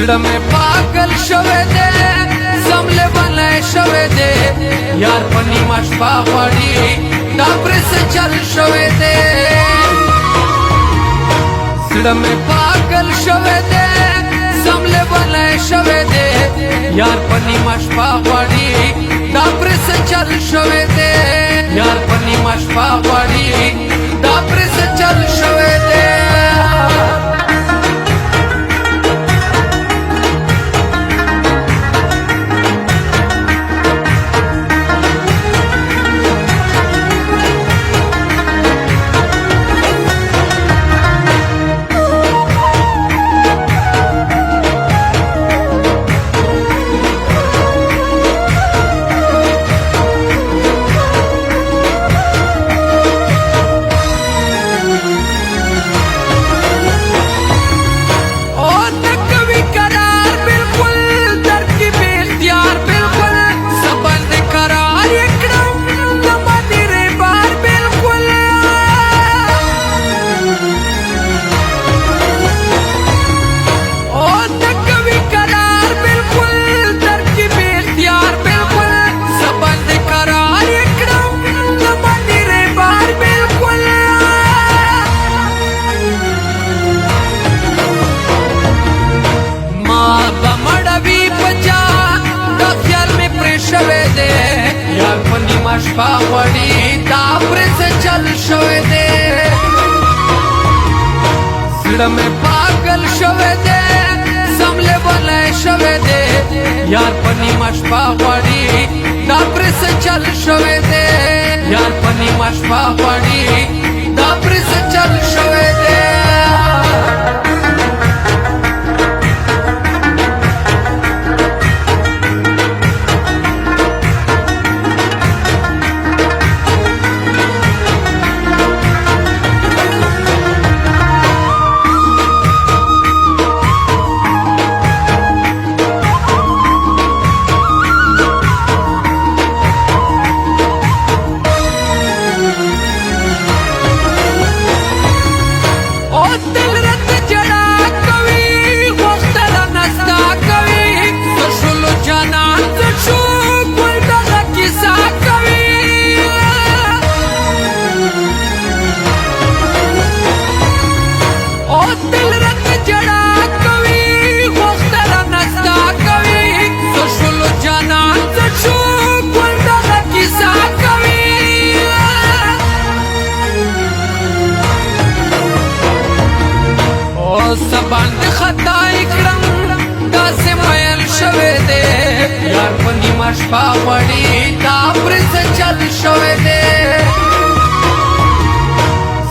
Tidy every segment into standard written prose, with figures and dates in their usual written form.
زړه مې پاگل شوی دی زملې بلای شوی دی یار په نیمه شپه غواړي دا پرې څه چل شوی دی زړه مې پاگل شوی دی زملې بلای شوی دی یار په نیمه شپه غواړي دا پرې څه چل شوی دی یار په نیمه شپه غواړي دا پرې څه چل شوی دی شپه غواړي دا پرې څه چل شوی دی زړه مې پاگل شوی دی زملې بلای شوی دی یار په نیمه شپه غواړي دا پرې څه چل شوی دی یار په نیمه شپه غواړي دا پرې څه چل شوی دی سبان د خطا اکرم داسې میل شوی دی یار په نیمه شپه غواړي دا پرې څه چل شوی دی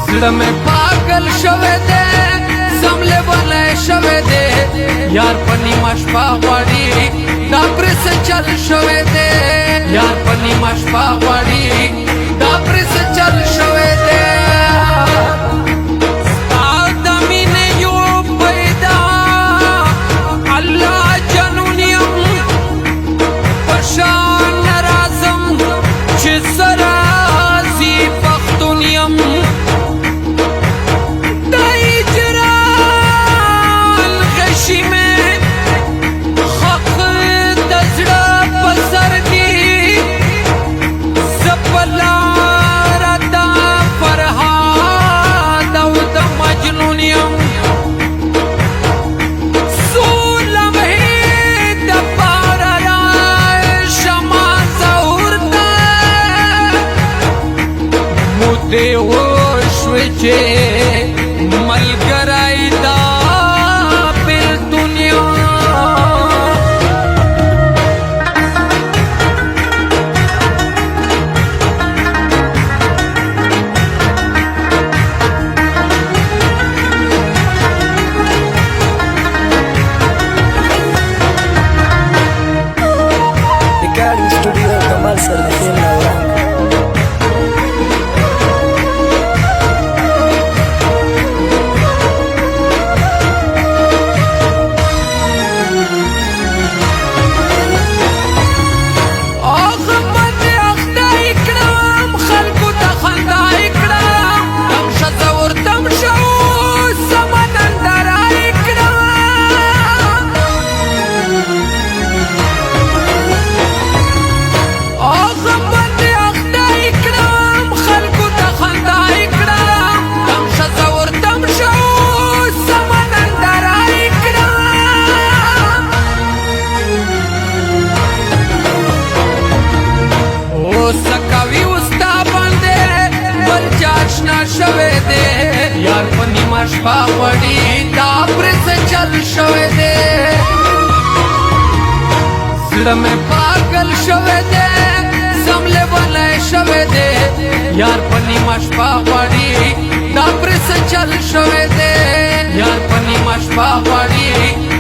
زړه مې پاگل شوی دی زملې بلای شوی دی یار په نیمه شپه غواړي دا پرې څه چل شوی دی یار په نیمه شپه غواړي دا پرې څه چل شوی دی شوی چې ملګری دا بل دنیا Recording Studio Kamal Sarnakin Naurang. زړه مې پاگل شوه دې زمله بلای شوه دې یار په نیمه شپه غواړي دا پر څه چل شوه دې یار په نیمه شپه غواړي